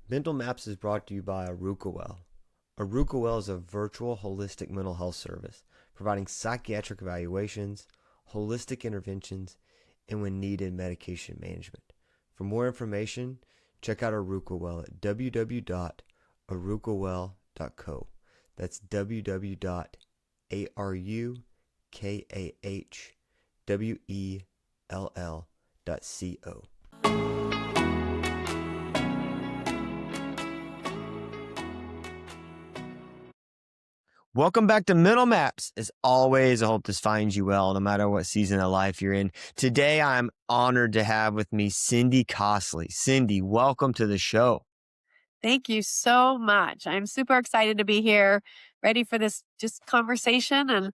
Mental Maps is brought to you by Well. Well is a virtual holistic mental health service providing psychiatric evaluations, holistic interventions, and when needed, medication management. For more information, check out Well at www.arukawell.co. That's www.arukawell.co. Welcome back to Mental Maps. As always, I hope this finds you well, no matter what season of life you're in. Today, I'm honored to have with me Cindy Costley. Cindy, welcome to the show. Thank you so much. I'm super excited to be here, ready for this just conversation and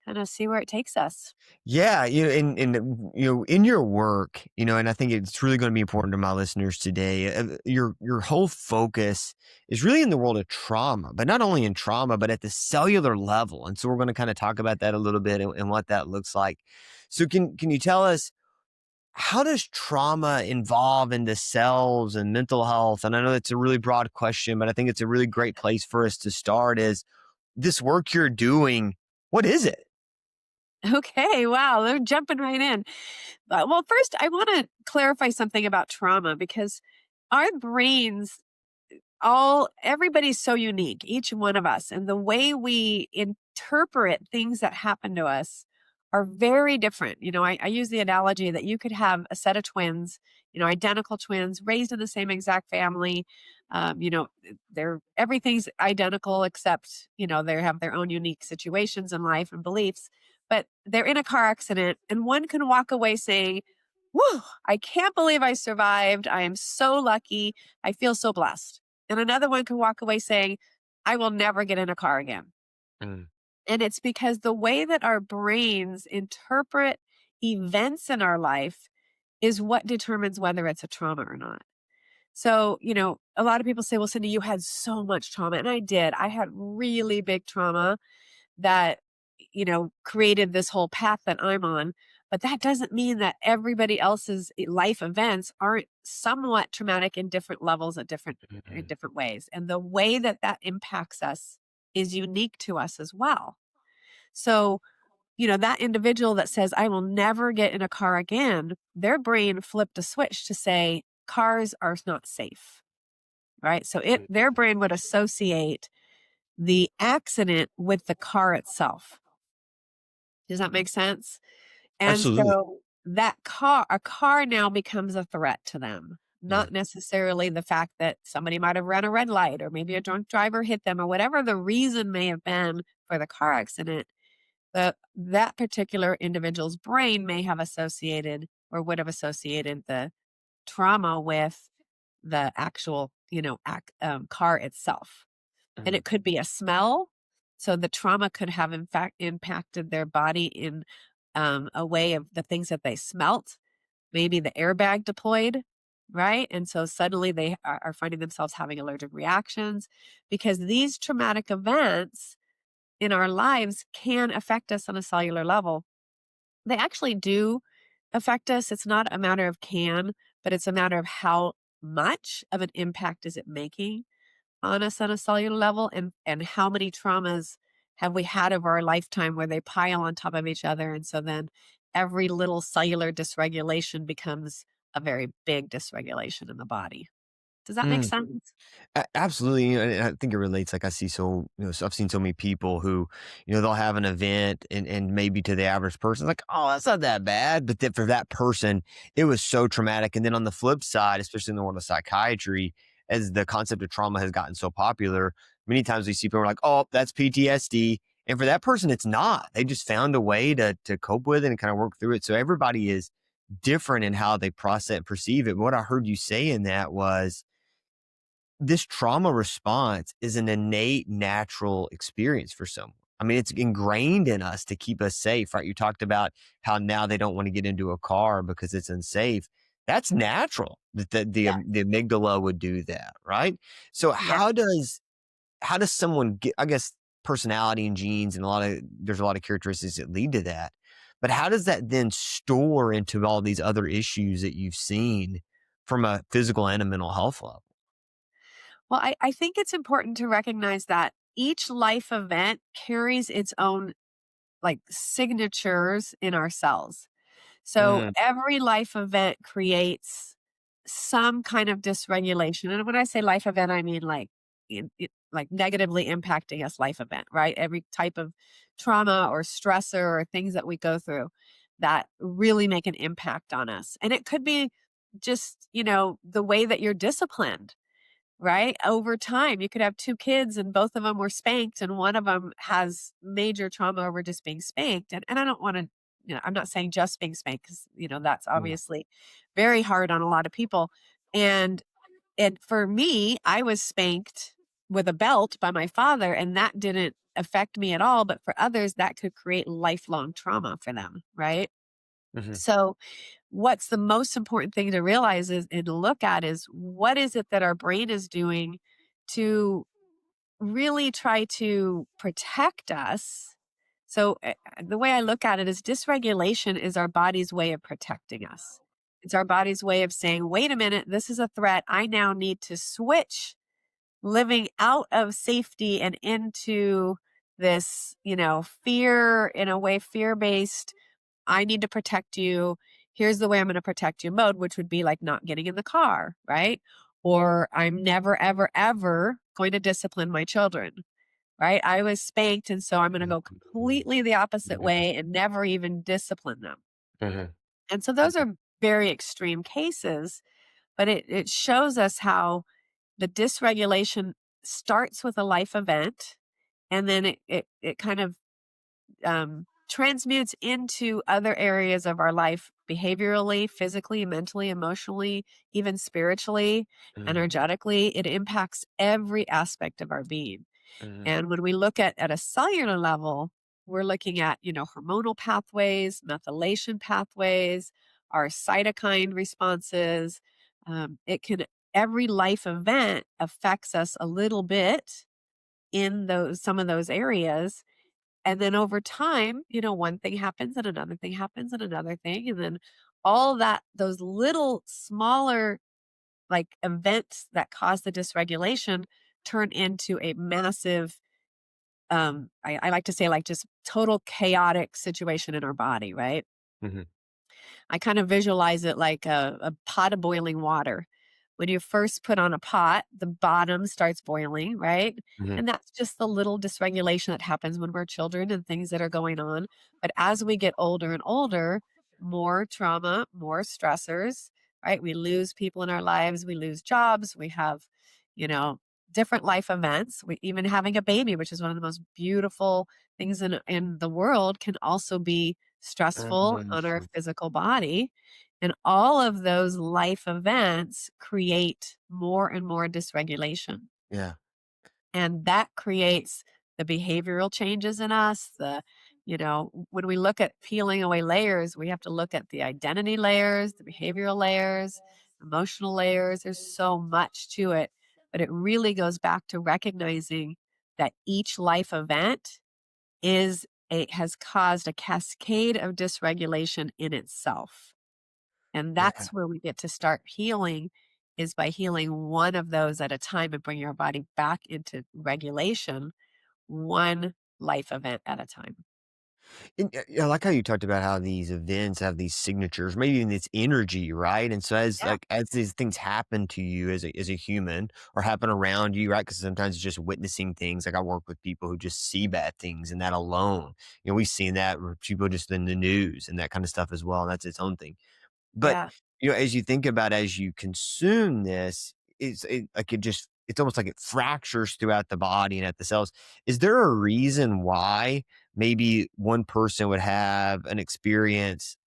kind of see where it takes us. Yeah, in your work, and I think it's really going to be important to my listeners today. Your whole focus is really in the world of trauma, but not only in trauma, but at the cellular level. And so we're going to kind of talk about that a little bit and what that looks like. So can you tell us, how does trauma involve in the cells and mental health? And I know that's a really broad question, but I think it's a really great place for us to start. Is this work you're doing, what is it? Okay, wow, they're jumping right in. Well, first, I want to clarify something about trauma because our brains, everybody's so unique, each one of us, and the way we interpret things that happen to us are very different. I use the analogy that you could have a set of twins, identical twins raised in the same exact family. Everything's identical except, they have their own unique situations in life and beliefs, but they're in a car accident and one can walk away saying, "Whoa, I can't believe I survived. I am so lucky. I feel so blessed." And another one can walk away saying, "I will never get in a car again." Mm. And it's because the way that our brains interpret events in our life is what determines whether it's a trauma or not. So, a lot of people say, "Well, Cindy, you had so much trauma." And I did. I had really big trauma that, created this whole path that I'm on. But that doesn't mean that everybody else's life events aren't somewhat traumatic in different levels in different ways. And the way that that impacts us is unique to us as well. So, that individual that says, "I will never get in a car again," their brain flipped a switch to say, cars are not safe, right? So their brain would associate the accident with the car itself. Does that make sense? And Absolutely. so a car now becomes a threat to them, Yeah. not necessarily the fact that somebody might have run a red light or maybe a drunk driver hit them or whatever the reason may have been for the car accident. That particular individual's brain may have associated or would have associated the trauma with the actual, car itself. And Mm. it could be a smell. So the trauma could have in fact impacted their body in a way of the things that they smelt. Maybe the airbag deployed, right? And so suddenly they are finding themselves having allergic reactions because these traumatic events in our lives can affect us on a cellular level. They actually do affect us. It's not a matter of can, but it's a matter of how much of an impact is it making on us on a cellular level, and how many traumas have we had over our lifetime where they pile on top of each other. And so then every little cellular dysregulation becomes a very big dysregulation in the body. Does that make Mm. sense? Absolutely. And I think it relates. Like I see so I've seen so many people who, they'll have an event and maybe to the average person, like, oh, that's not that bad. But then for that person, it was so traumatic. And then on the flip side, especially in the world of psychiatry, as the concept of trauma has gotten so popular, many times we see people are like, oh, that's PTSD. And for that person, it's not. They just found a way to cope with it and kind of work through it. So everybody is different in how they process and perceive it. But what I heard you say in that was, this trauma response is an innate natural experience for someone. I mean, it's ingrained in us to keep us safe, right? You talked about how now they don't want to get into a car because it's unsafe. That's natural that Yeah. the amygdala would do that, right? So Yeah. how does someone get, I guess, personality and genes and there's a lot of characteristics that lead to that. But how does that then store into all these other issues that you've seen from a physical and a mental health level? Well, I think it's important to recognize that each life event carries its own like signatures in our cells. So Mm, every life event creates some kind of dysregulation. And when I say life event, I mean like like negatively impacting us life event, right? Every type of trauma or stressor or things that we go through that really make an impact on us. And it could be just, the way that you're disciplined, right? Over time, you could have 2 kids and both of them were spanked and one of them has major trauma over just being spanked, and I don't wanna I'm not saying just being spanked because that's yeah. obviously very hard on a lot of people, and for me, I was spanked with a belt by my father, and that didn't affect me at all, but for others, that could create lifelong trauma for them, right? Mhm. So what's the most important thing to realize is and to look at is what is it that our brain is doing to really try to protect us. So the way I look at it is dysregulation is our body's way of protecting us. It's our body's way of saying, wait a minute, this is a threat. I now need to switch living out of safety and into this, fear in a way, fear based I need to protect you. Here's the way I'm going to protect you mode, which would be like not getting in the car, right? Or I'm never, ever, ever going to discipline my children, right? I was spanked. And so I'm going to go Mhm. completely the opposite Mhm. way and never even discipline them. Mhm. And so those are very extreme cases, but it shows us how the dysregulation starts with a life event and then it kind of transmutes into other areas of our life behaviorally, physically, mentally, emotionally, even spiritually, Mhm. energetically. It impacts every aspect of our being. Mhm. And when we look at a cellular level, we're looking at, hormonal pathways, methylation pathways, our cytokine responses. It can every life event affects us a little bit in those some of those areas and then over time, one thing happens and another thing happens and another thing. And then all that, those little smaller like events that cause the dysregulation turn into a massive, I like to say like just total chaotic situation in our body, right? Mhm. I kind of visualize it like a pot of boiling water. When you first put on a pot, the bottom starts boiling, right? Mhm. And that's just the little dysregulation that happens when we're children and things that are going on. But as we get older and older, more trauma, more stressors, right? We lose people in our lives, we lose jobs, we have, you know, different life events. We even having a baby, which is one of the most beautiful things in the world, can also be stressful on our Mhm. physical body. And all of those life events create more and more dysregulation. Yeah. And that creates the behavioral changes in us. When we look at peeling away layers, we have to look at the identity layers, the behavioral layers, emotional layers. There's so much to it. But it really goes back to recognizing that each life event has caused a cascade of dysregulation in itself. And Yeah. that's where we get to start healing is by healing one of those at a time and bringing our body back into regulation, one life event at a time. And, I like how you talked about how these events have these signatures, maybe even this energy, right? And so Yeah. as these things happen to you as a human or happen around you, right? Because sometimes it's just witnessing things. Like I work with people who just see bad things, and that alone, we've seen that with people just in the news and that kind of stuff as well. And that's its own thing. But, Yeah. as you think about as you consume this, it's almost like it fractures throughout the body and at the cells. Is there a reason why maybe one person would have an experience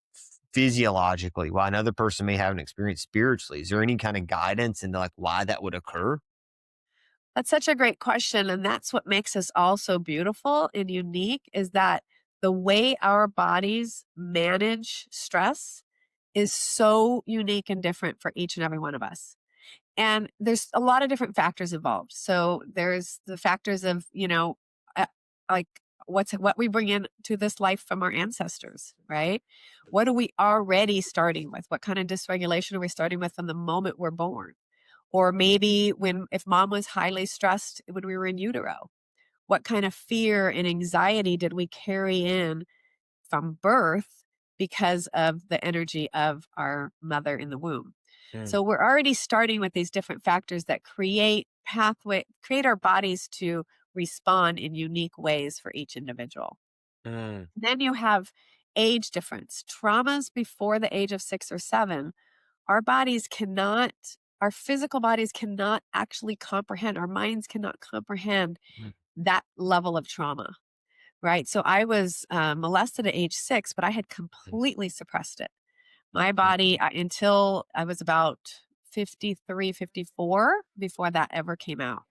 physiologically while another person may have an experience spiritually? Is there any kind of guidance into like why that would occur? That's such a great question. And that's what makes us all so beautiful and unique is that the way our bodies manage stress is so unique and different for each and every one of us. And there's a lot of different factors involved. So there's the factors of, uh, like what we bring into this life from our ancestors, right? What are we already starting with? What kind of dysregulation are we starting with from the moment we're born? Or maybe if mom was highly stressed when we were in utero, what kind of fear and anxiety did we carry in from birth because of the energy of our mother in the womb? Mm, So we're already starting with these different factors that create our bodies to respond in unique ways for each individual. mm, Then you have age difference. Traumas before the age of 6 or 7, our physical bodies cannot actually comprehend, our minds cannot comprehend mm, that level of trauma, right? So I was molested at age 6, but I had mm, completely suppressed it. My mm, body, until I was about 53, 54, before that ever came out.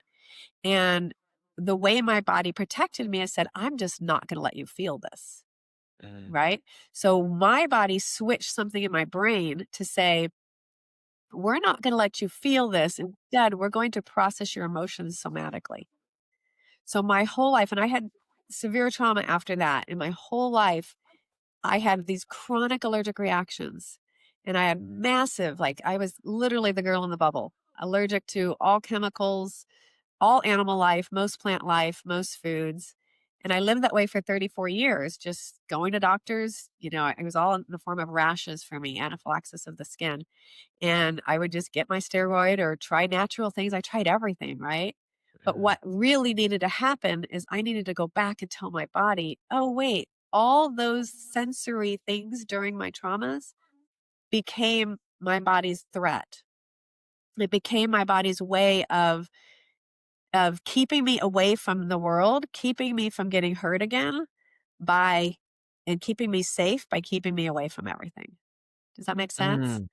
And the way my body protected me, I said, I'm just not going to let you feel this. mm, Right. So my body switched something in my brain to say, we're not going to let you feel this. Instead, we're going to process your emotions somatically. So my whole life, and I had severe trauma after that. In my whole life, I had these chronic allergic reactions. And I had massive, like, I was literally the girl in the bubble, allergic to all chemicals, all animal life, most plant life, most foods. And I lived that way for 34 years, just going to doctors. It was all in the form of rashes for me, anaphylaxis of the skin. And I would just get my steroid or try natural things. I tried everything, right? But mm, what really needed to happen is I needed to go back and tell my body, oh, wait, all those sensory things during my traumas became my body's threat. It became my body's way of keeping me away from the world, keeping me from getting hurt again by and keeping me safe by keeping me away from everything. Does that make sense? mm.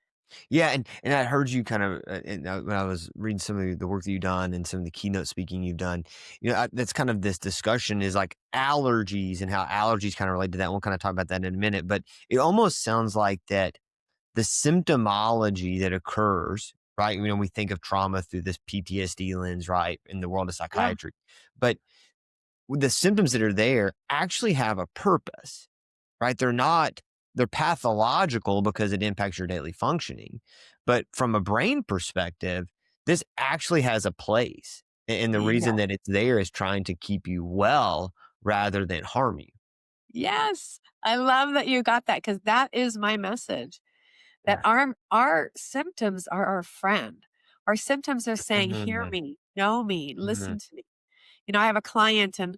Yeah, and I heard you kind of when I was reading some of the work that you've done and some of the keynote speaking you've done. That's kind of this discussion is like allergies and how allergies kind of relate to that. We'll kind of talk about that in a minute, but it almost sounds like that the symptomology that occurs, right? We think of trauma through this PTSD lens, right, in the world of Yeah. psychiatry, but the symptoms that are there actually have a purpose, right? They're pathological because it impacts your daily functioning. But from a brain perspective, this actually has a place. And the Yeah. reason that it's there is trying to keep you well rather than harm you. Yes. I love that you got that because that is my message. That Yeah. our symptoms are our friend. Our symptoms are saying, "Hear Mhm, me, know me, mhm, listen to me." I have a client, and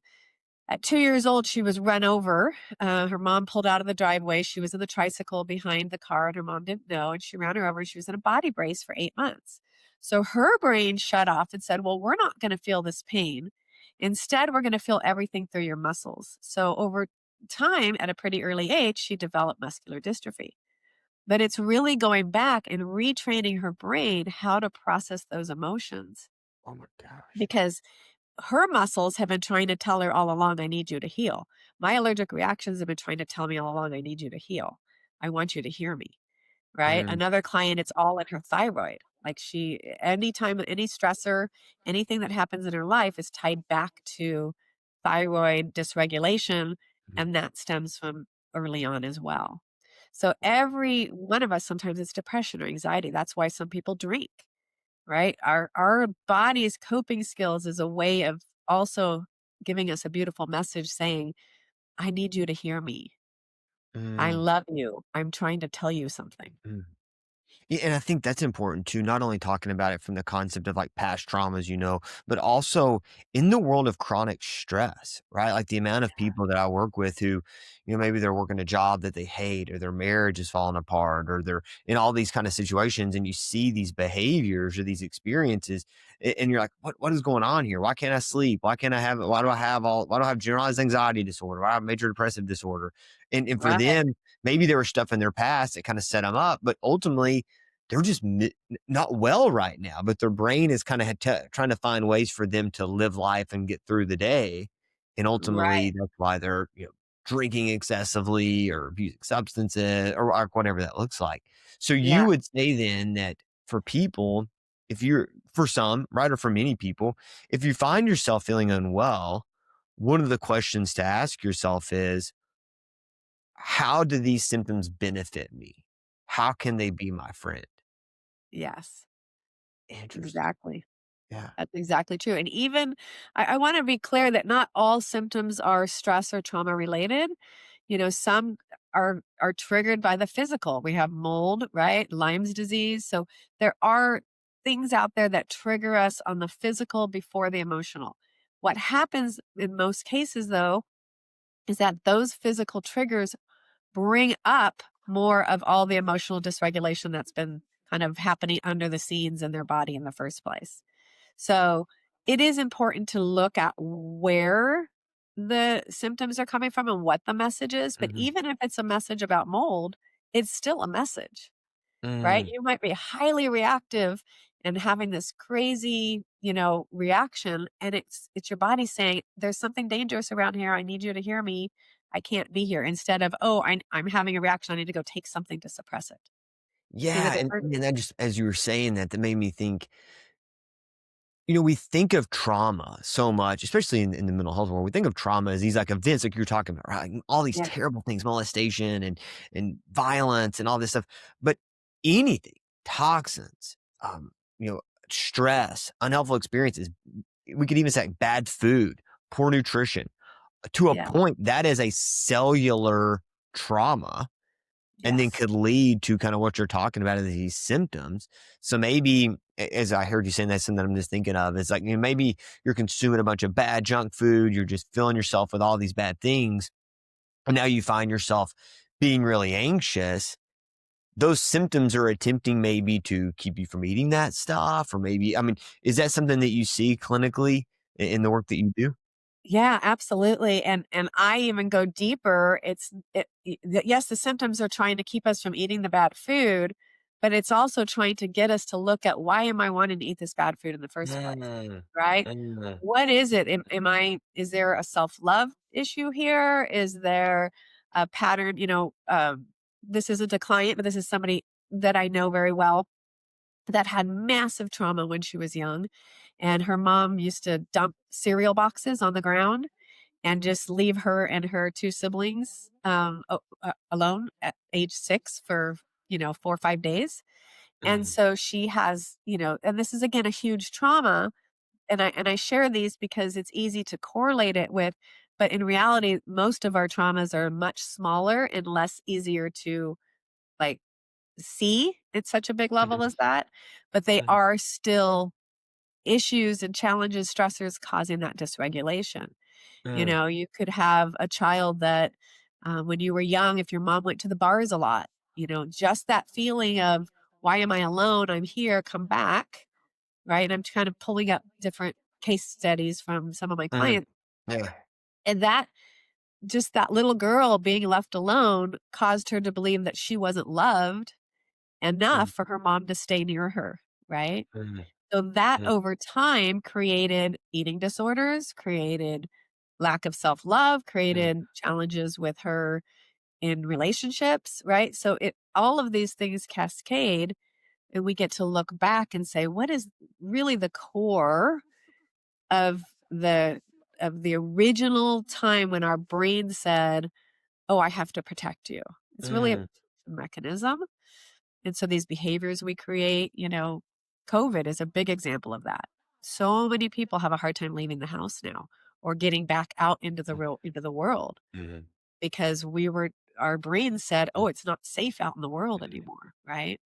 at 2 years old, she was run over. Her mom pulled out of the driveway. She was in the tricycle behind the car, and her mom didn't know, and she ran her over. She was in a body brace for 8 months. So her brain shut off and said, "Well, we're not gonna feel this pain. Instead, we're gonna feel everything through your muscles." So over time, at a pretty early age, she developed muscular dystrophy. But it's really going back and retraining her brain how to process those emotions oh my gosh. because her muscles have been trying to tell her all along, I need you to heal. My allergic reactions have been trying to tell me all along, I need you to heal. I want you to hear me. Right. Mm, Another client, it's all in her thyroid. Like anytime, any stressor, anything that happens in her life is tied back to thyroid dysregulation. mm, And that stems from early on as well. So every one of us, sometimes it's depression or anxiety. That's why some people drink, right? Our body's coping skills is a way of also giving us a beautiful message saying, I need you to hear me. I mm, love you. I'm trying to tell you something. mm. Yeah, and I think that's important too, not only talking about it from the concept of like past traumas, but also in the world of chronic stress, right? Like the amount of people that I work with who, maybe they're working a job that they hate or their marriage is falling apart or they're in all these kind of situations and you see these behaviors or these experiences and you're like, what is going on here? Why can't I sleep? Why do I have generalized anxiety disorder? Why do I have major depressive disorder? And for Right. them, maybe there was stuff in their past that kind of set them up, but ultimately they're just not well right now, but their brain is kind of trying to find ways for them to live life and get through the day. And Right. ultimately, that's why they're drinking excessively or abusing substances or whatever that looks like. So you Yeah. would say then that for people, if you're for some, right, or for many people, if you find yourself feeling unwell, one of the questions to ask yourself is, how do these symptoms benefit me? How can they be my friend? Yes. Interesting. Exactly. Yeah. That's exactly true. And even I want to be clear that not all symptoms are stress or trauma related. Some are triggered by the physical. We have mold, right? Lyme's disease. So there are things out there that trigger us on the physical before the emotional. What happens in most cases though is that those physical triggers bring up more of all the emotional dysregulation that's been kind of happening under the scenes in their body in the first place. So it is important to look at where the symptoms are coming from and what the message is. But Mhm. even if it's a message about mold, it's still a message, right? Mm. You might be highly reactive and having this crazy, reaction. And it's your body saying, there's something dangerous around here. I need you to hear me. I can't be here. Instead of, oh, I'm having a reaction. I need to go take something to suppress it. See the Yeah, difference? and that just as you were saying that, that made me think, we think of trauma so much, especially in the mental health world. We think of trauma as these like events, like you're talking about, right? Like, all these Yeah. terrible things, molestation and violence and all this stuff. But anything, toxins, stress, unhelpful experiences. We could even say like, bad food, poor nutrition. To a Yeah. point, that is a cellular trauma and then Yes. could lead to kind of what you're talking about as these symptoms. So maybe, as I heard you saying, that's something I'm just thinking of. It's like, maybe you're consuming a bunch of bad junk food. You're just filling yourself with all these bad things. And now you find yourself being really anxious. Those symptoms are attempting maybe to keep you from eating that stuff. Or maybe, I mean, is that something that you see clinically in the work that you do? Yeah, absolutely, and I even go deeper. Yes, the symptoms are trying to keep us from eating the bad food, but it's also trying to get us to look at why am I wanting to eat this bad food in the first place, Mm, right? mm, What is it? Is there a self-love issue here? Is there a pattern, this isn't a client, but this is somebody that I know very well that had massive trauma when she was young, and her mom used to dump cereal boxes on the ground and just leave her and her 2 siblings, alone at age 6 for, 4 or 5 days. And mm, so she has, and this is again a huge trauma, and I share these because it's easy to correlate it with, but in reality, most of our traumas are much smaller and less easier to, like, see at such a big level mhm, as that, but they mhm, are still issues and challenges, stressors causing that dysregulation. mm, You could have a child that, when you were young, if your mom went to the bars a lot, just that feeling of, why am I alone? I'm here, come back, right? And I'm kind of pulling up different case studies from some of my mhm. clients. Yeah. And just that little girl being left alone caused her to believe that she wasn't loved enough Mm, for her mom to stay near her, right? mm, So that mm, over time created eating disorders, created lack of self-love, mm, created challenges with her in relationships, right? So it all of these things cascade, and we get to look back and say, what is really the core of the original time when our brain said, "Oh, I have to protect you." It's really a mm, mechanism. And so these behaviors we create, COVID is a big example of that. So many people have a hard time leaving the house now or getting back out into the world mhm, because our brain said, mm, "Oh, it's not safe out in the world anymore," right?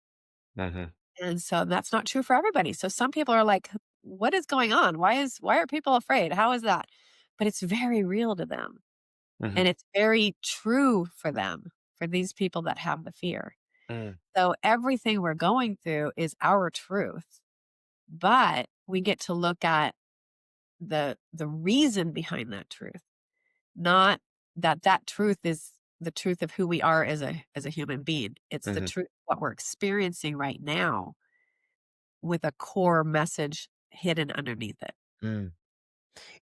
mhm, And so that's not true for everybody. So some people are like, "What is going on? Why are people afraid? How is that?" But it's very real to them, mhm, and it's very true for them, for these people that have the fear. mm, So everything we're going through is our truth, but we get to look at the reason behind that truth, not that truth is the truth of who we are as a human being. It's the mhm, truth of what we're experiencing right now with a core message hidden underneath it. mm.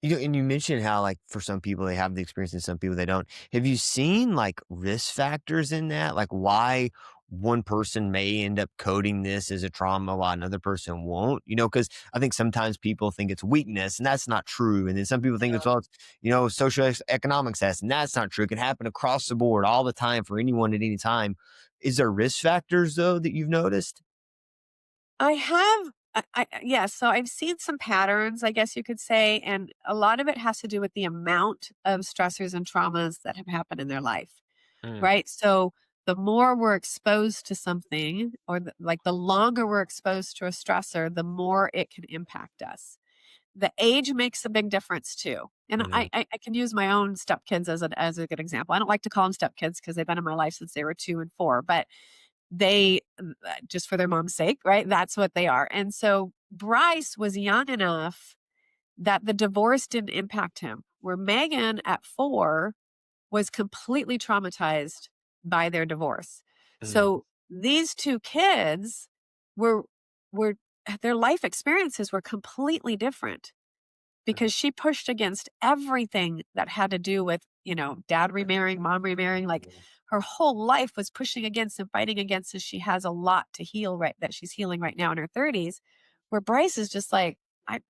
And you mentioned how, like, for some people they have the experience and some people they don't. Have you seen like risk factors in that? Like why one person may end up coding this as a trauma while another person won't? Because I think sometimes people think it's weakness and that's not true. And then some people think it's, well, it's, socioeconomic status and that's not true. It can happen across the board all the time for anyone at any time. Is there risk factors though that you've noticed? I have yeah, so I've seen some patterns, I guess you could say, and a lot of it has to do with the amount of stressors and traumas that have happened in their life, Mm, right? So the more we're exposed to something, or like the longer we're exposed to a stressor, the more it can impact us. The age makes a big difference too. And mhm, I can use my own stepkids as a good example. I don't like to call them stepkids because they've been in my life since they were 2 and 4, but they just for their mom's sake, right? That's what they are. And so Bryce was young enough that the divorce didn't impact him, where Megan at 4 was completely traumatized by their divorce. mhm, So these 2 kids were were their life experiences were completely different mhm, because she pushed against everything that had to do with, dad remarrying, mom remarrying, like mhm, her whole life was pushing against and fighting against, and she has a lot to heal right that she's healing right now in her 30s, where Bryce is just like, I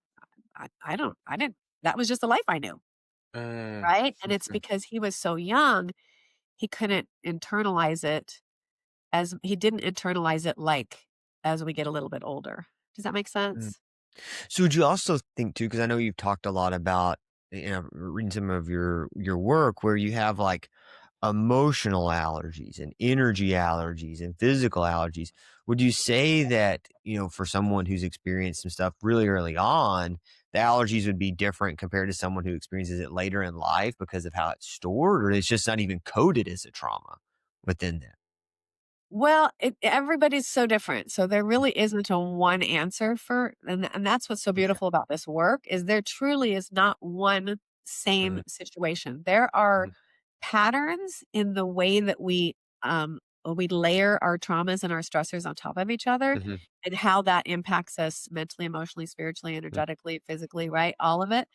I didn't that was just the life I knew, mm, right? And it's mhm. because he was so young, he couldn't internalize it as he didn't internalize it like as we get a little bit older. Does that make Mm. sense? So would you also think too, because I know you've talked a lot about, reading some of your work where you have like emotional allergies and energy allergies and physical allergies. Would you say that, for someone who's experienced some stuff really early on, the allergies would be different compared to someone who experiences it later in life because of how it's stored, or it's just not even coded as a trauma within them? Well, everybody's so different. So there really isn't a one answer for and that's what's so Okay. beautiful about this work is there truly is not one same Mhm, situation. There are mhm, patterns in the way that we layer our traumas and our stressors on top of each other mhm, and how that impacts us mentally, emotionally, spiritually, mhm, energetically, physically, right? All of it.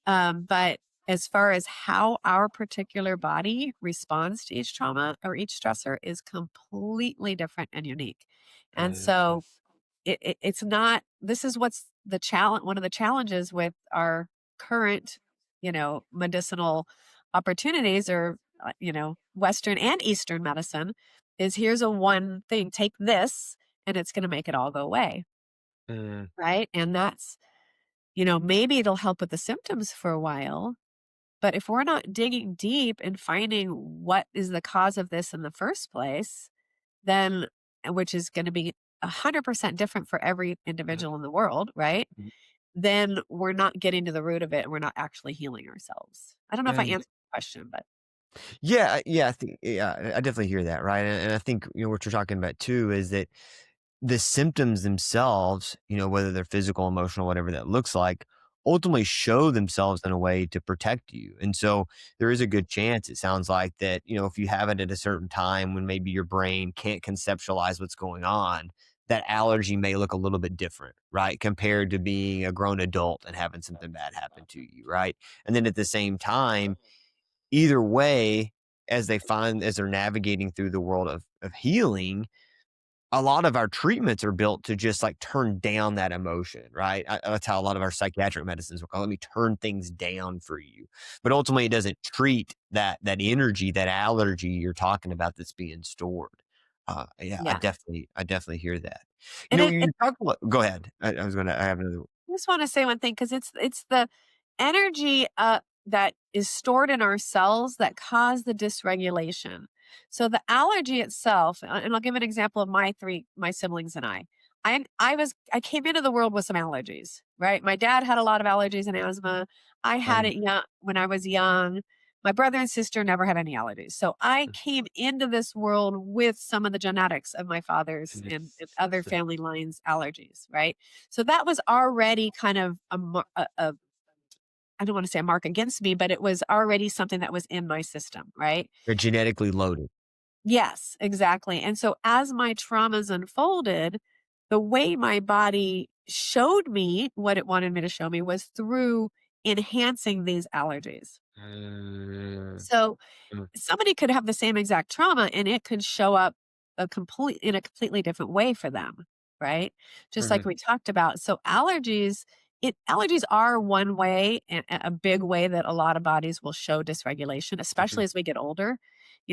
But as far as how our particular body responds to each trauma or each stressor is completely different and unique. And mhm, so it's not, this is what's the challenge, one of the challenges with our current, medicinal opportunities or, Western and Eastern medicine is here's a one thing, take this and it's going to make it all go away. mhm, Right. And that's, maybe it'll help with the symptoms for a while, but if we're not digging deep and finding what is the cause of this in the first place, then which is going to be 100% different for every individual in the world, right? mhm, Then we're not getting to the root of it and we're not actually healing ourselves. I don't know if I mhm. answered the question, but Yeah, yeah, I think yeah, I definitely hear that, right? And I think, what you're talking about too is that the symptoms themselves, whether they're physical, emotional, whatever that looks like, ultimately show themselves in a way to protect you. And so there is a good chance, it sounds like, that, if you have it at a certain time when maybe your brain can't conceptualize what's going on, that allergy may look a little bit different, right? Compared to being a grown adult and having something bad happen to you, right? And then at the same time, either way, as they're navigating through the world of healing, a lot of our treatments are built to just like turn down that emotion, right? That's how a lot of our psychiatric medicines work. "Oh, let me turn things down for you," but ultimately, it doesn't treat that energy, that allergy you're talking about that's being stored. Yeah, yeah. I definitely hear that. And You talk about. Go ahead. I have another. I just wanna say one thing because it's the energy, that is stored in our cells that cause the dysregulation. So the allergy itself and I'll give an example of my siblings and I. I came into the world with some allergies, right? My dad had a lot of allergies and asthma. I had Um, it young when I was young. My brother and sister never had any allergies. So I came into this world with some of the genetics of my father's and other family lines allergies, right? So that was already kind of I don't wanna say a mark against me, but it was already something that was in my system, right? they're genetically loaded. Yes, exactly, and so as my traumas unfolded, the way my body showed me what it wanted me to show me was through enhancing these allergies. Mm, So mm, somebody could have the same exact trauma and it could show up in a completely different way for them, right? Just like mhm, we talked about. So allergies are one way and a big way that a lot of bodies will show dysregulation, mhm, especially as we get older.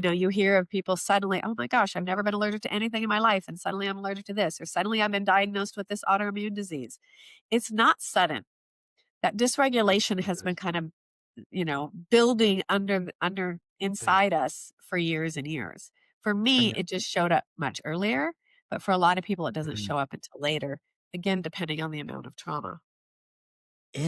You hear of people suddenly, oh my gosh, I've never been allergic to anything in my life. And suddenly I'm allergic to this, or suddenly I've been diagnosed with this autoimmune disease. It's not sudden. That dysregulation has been kind of, building under Mhm. inside us for years and years. For me, And it just showed up much earlier, but for a lot of people, it doesn't mhm. show up until later, again, depending on the amount of trauma.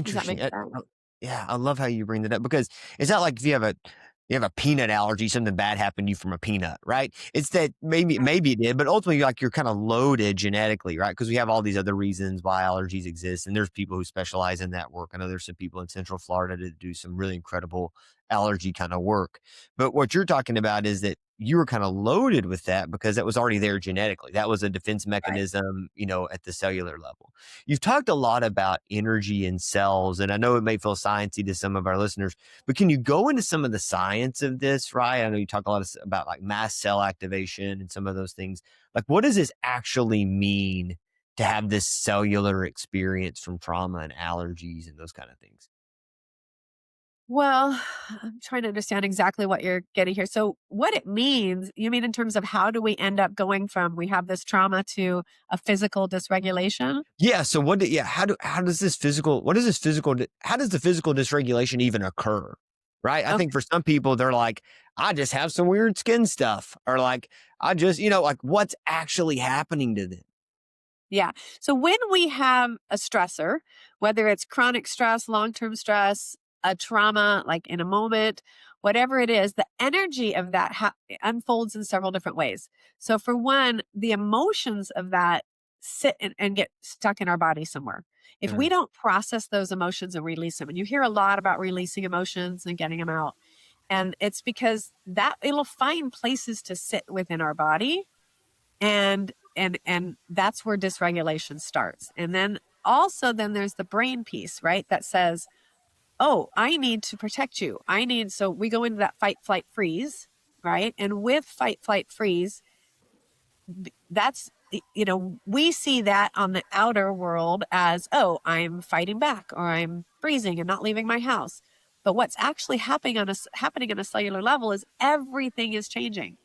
Does that make Interesting. sense? Yeah, I love how you bring that up because it's not like if you have a peanut allergy, something bad happened to you from a peanut, right? It's that maybe it did, but ultimately, like you're kind of loaded genetically, right? Because we have all these other reasons why allergies exist, and there's people who specialize in that work. I know there's some people in Central Florida that do some really incredible allergy kind of work. But what you're talking about is that you were kind of loaded with that because that was already there genetically. That was a defense Right. mechanism, at the cellular level. You've talked a lot about energy and cells, and I know it may feel sciencey to some of our listeners, but can you go into some of the science of this, right? I know you talk a lot about like mast cell activation and some of those things. Like, what does this actually mean to have this cellular experience from trauma and allergies and those kind of things? Well, I'm trying to understand exactly what you're getting here. So, what it means, you mean in terms of how do we end up going from we have this trauma to a physical dysregulation? Yeah. So yeah, how does this physical, what is this physical, how does the physical dysregulation even occur? Right. I think Okay. for some people, they're like, I just have some weird skin stuff, or like, I just, like what's actually happening to them? Yeah. So when we have a stressor, whether it's chronic stress, long term stress, a trauma, like in a moment, whatever it is, the energy of that unfolds in several different ways. So, for one, the emotions of that sit and get stuck in our body somewhere. If we Mhm. don't process those emotions and release them, and you hear a lot about releasing emotions and getting them out, and it's because that it'll find places to sit within our body and that's where dysregulation starts. And then also then there's the brain piece, right? That says, "Oh, I need to protect you. I need," so we go into that fight flight freeze, right? And with fight flight freeze, that's we see that on the outer world as, "Oh, I'm fighting back or I'm freezing and not leaving my house." But what's actually happening on a cellular level is everything is changing.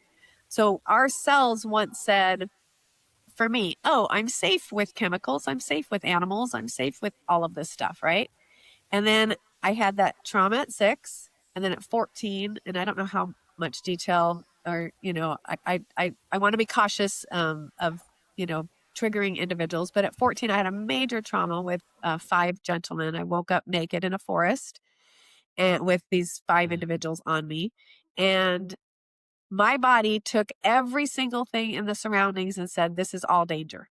So our cells once said, for me, oh, I'm safe with chemicals. I'm safe with animals. I'm safe with all of this stuff. Right. And then I had that trauma at 6 and then at 14, and I don't know how much detail or, I want to be cautious of, you know, triggering individuals. But at 14, I had a major trauma with 5 gentlemen. I woke up naked in a forest and with these 5 individuals on me. And my body took every single thing in the surroundings and said, this is all danger.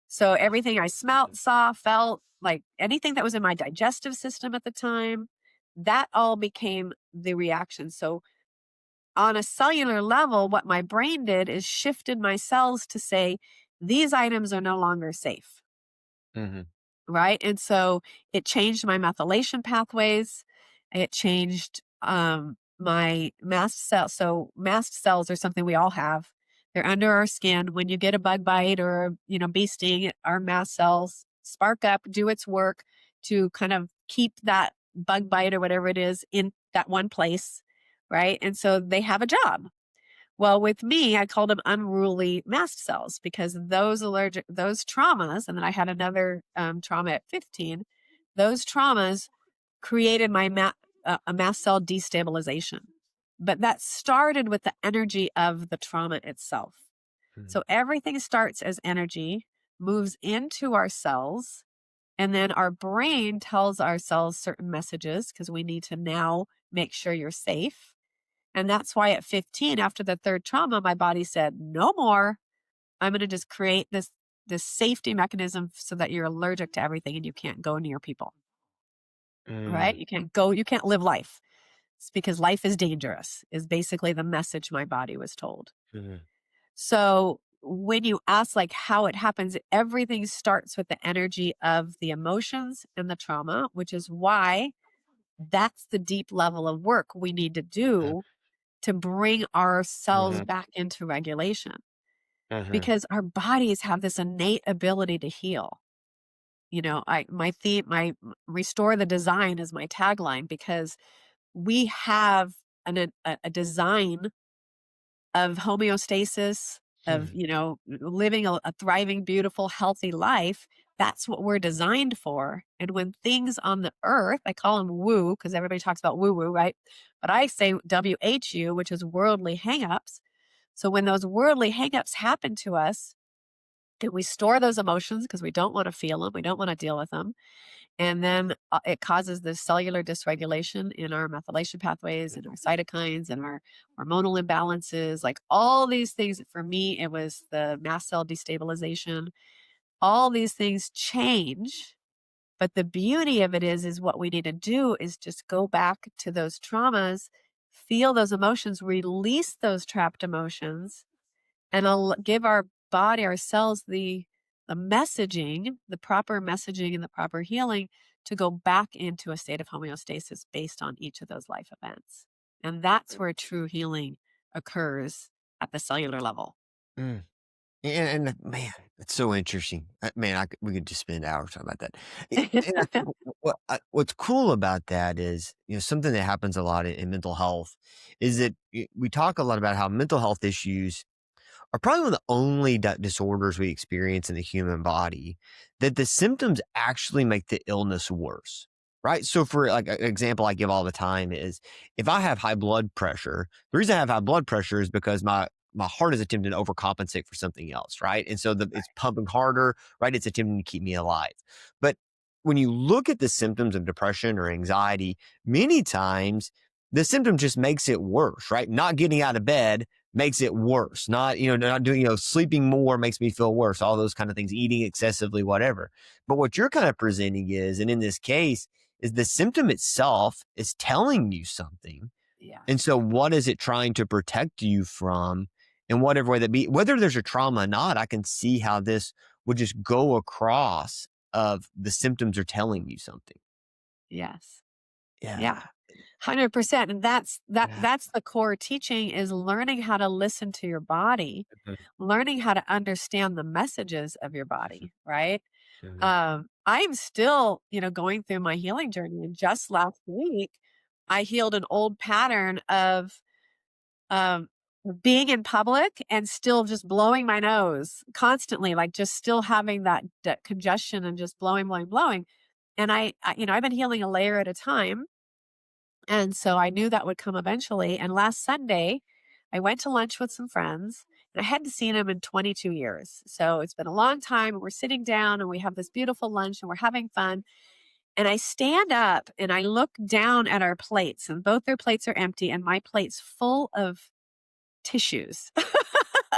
So everything I smelt, saw, felt, like anything that was in my digestive system at the time, that all became the reaction. So on a cellular level, what my brain did is shifted my cells to say, these items are no longer safe. Mhm. Right? And so it changed my methylation pathways. It changed my mast cells. So mast cells are something we all have. They're under our skin. When you get a bug bite or, bee sting, our mast cells spark up, do its work to kind of keep that bug bite or whatever it is in that one place. Right. And so they have a job. Well, with me, I called them unruly mast cells because those traumas, and then I had another trauma at 15, those traumas created a mast cell destabilization. But that started with the energy of the trauma itself. Mhm. So everything starts as energy, moves into our cells, and then our brain tells our cells certain messages because we need to now make sure you're safe. And that's why at 15, after the third trauma, my body said, no more. I'm going to just create this safety mechanism so that you're allergic to everything and you can't go near people, right? Mm. You can't live life. It's because life is dangerous, is basically the message my body was told. Mhm. So when you ask like how it happens, everything starts with the energy of the emotions and the trauma, which is why that's the deep level of work we need to Mhm. do to bring our cells Mhm. back into regulation Mhm. because our bodies have this innate ability to heal. My restore the design is my tagline because we have a design of homeostasis, of, Hmm. living a thriving, beautiful, healthy life. That's what we're designed for. And when things on the earth, I call them woo, because everybody talks about woo woo, right? But I say WHU, which is worldly hangups. So when those worldly hangups happen to us, and we store those emotions because we don't want to feel them, we don't want to deal with them. And then it causes this cellular dysregulation in our methylation pathways and our cytokines and our hormonal imbalances, like all these things. For me, it was the mast cell destabilization. All these things change. But the beauty of it is what we need to do is just go back to those traumas, feel those emotions, release those trapped emotions, and give our body, our cells, the messaging, the proper messaging and the proper healing to go back into a state of homeostasis based on each of those life events. And that's where true healing occurs at the cellular level. Mm. And man, it's so interesting. Man, we could just spend hours talking about that. And I think what's cool about that is, something that happens a lot in mental health is that we talk a lot about how mental health issues are probably one of the only disorders we experience in the human body that the symptoms actually make the illness worse. Right. So, for like an example I give all the time is if I have high blood pressure, the reason I have high blood pressure is because my heart is attempting to overcompensate for something else. Right. And so it's pumping harder. Right. It's attempting to keep me alive. But when you look at the symptoms of depression or anxiety, many times the symptom just makes it worse. Right. Not getting out of bed makes it worse. Not doing, sleeping more makes me feel worse. All those kind of things, eating excessively, whatever. But what you're kind of presenting is, and in this case, is the symptom itself is telling you something. And Yes. so what is it trying to protect you from in whatever way that be, whether there's a trauma or not, I can see how this would just go across of the symptoms are telling you something. Yes. Yeah. Yeah. 100%. And Yeah. that's the core teaching, is learning how to listen to your body, Mhm. learning how to understand the messages of your body, right? Mhm. I'm still, going through my healing journey. And just last week, I healed an old pattern of um, being in public and still just blowing my nose constantly, like just still having that congestion and just blowing, blowing, blowing. And I've been healing a layer at a time. And so I knew that would come eventually. And last Sunday, I went to lunch with some friends, and I hadn't seen them in 22 years. So it's been a long time. And we're sitting down and we have this beautiful lunch and we're having fun. And I stand up and I look down at our plates, and both their plates are empty, and my plate's full of tissues,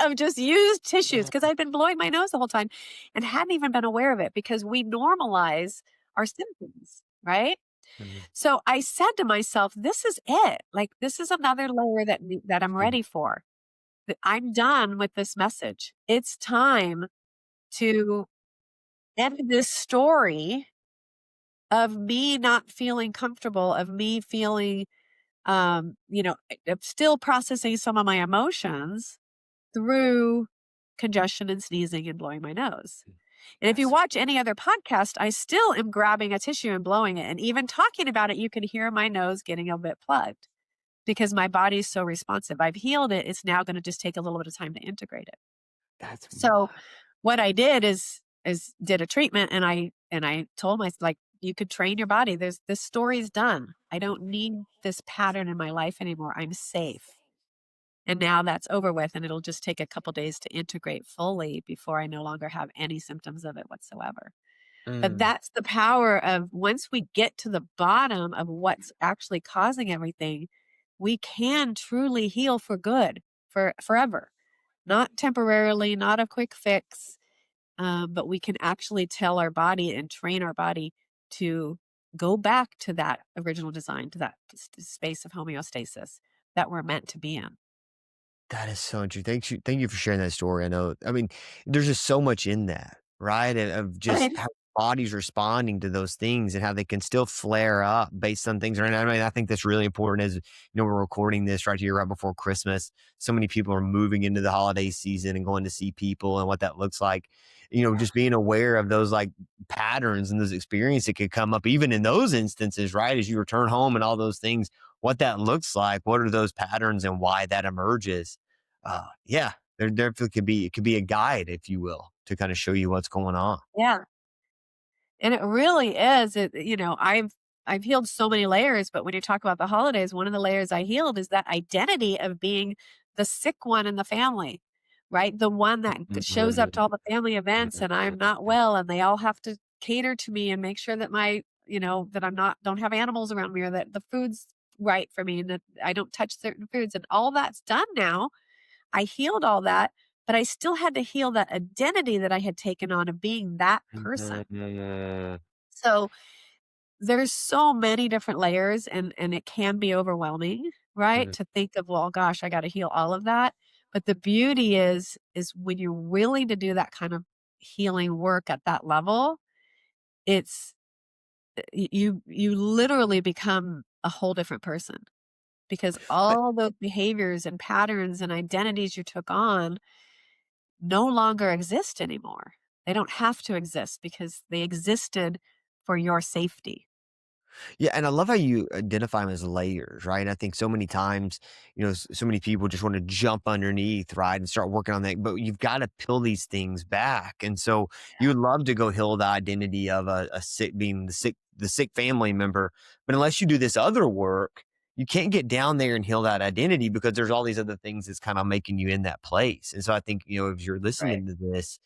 of just used tissues, because I'd been blowing my nose the whole time and hadn't even been aware of it, because we normalize our symptoms, right? Mhm. So I said to myself, this is it. Like, this is another layer that I'm Mhm. ready for. I'm done with this message. It's time to end this story of me not feeling comfortable, of me feeling, of still processing some of my emotions through congestion and sneezing and blowing my nose. And if you That's watch any other podcast, I still am grabbing a tissue and blowing it. And even talking about it, you can hear my nose getting a bit plugged, because my body's so responsive. I've healed it. It's now going to just take a little bit of time to integrate it. that's So wild. what I did is did a treatment, and I told myself, like, you could train your body. This story's done. I don't need this pattern in my life anymore. I'm safe. And now that's over with, and it'll just take a couple days to integrate fully before I no longer have any symptoms of it whatsoever. But Mm. that's the power of, once we get to the bottom of what's actually causing everything, we can truly heal for good, for forever, not temporarily, not a quick fix, but we can actually tell our body and train our body to go back to that original design, to that space of homeostasis that we're meant to be in. That is so interesting. Thank you for sharing that story. I mean, there's just so much in that, right? Of just Right. how bodies responding to those things and how they can still flare up based on things. Right? I mean, I think that's really important. As we're recording this right here, right before Christmas. So many people are moving into the holiday season and going to see people, and what that looks like. Just being aware of those like patterns and those experiences that could come up, even in those instances, right? As you return home and all those things, what that looks like, what are those patterns and why that emerges. Yeah, there definitely could be a guide, if you will, to kind of show you what's going on. Yeah. And it really is. I've healed so many layers, but when you talk about the holidays, one of the layers I healed is that identity of being the sick one in the family, right? The one that shows up to all the family events and I'm not well and they all have to cater to me and make sure that that I'm not don't have animals around me or that the food's right for me and that I don't touch certain foods and all that's done now. I healed all that, but I still had to heal that identity that I had taken on of being that person. So there's so many different layers and it can be overwhelming, right? To think of, well, gosh, I got to heal all of that. But the beauty is when you're willing to do that kind of healing work at that level, it's you literally become a whole different person because But all those behaviors and patterns and identities you took on no longer exist anymore. They don't have to exist because they existed for your safety. yeah, and I love how you identify them as layers, right? I think so many times, so many people just want to jump underneath, right, and start working on that. But you've got to peel these things back. And so you would love to go heal the identity of a sick, being the sick family member. But unless you do this other work, you can't get down there and heal that identity because there's all these other things that's kind of making you in that place. And so I think, if you're Right. listening to this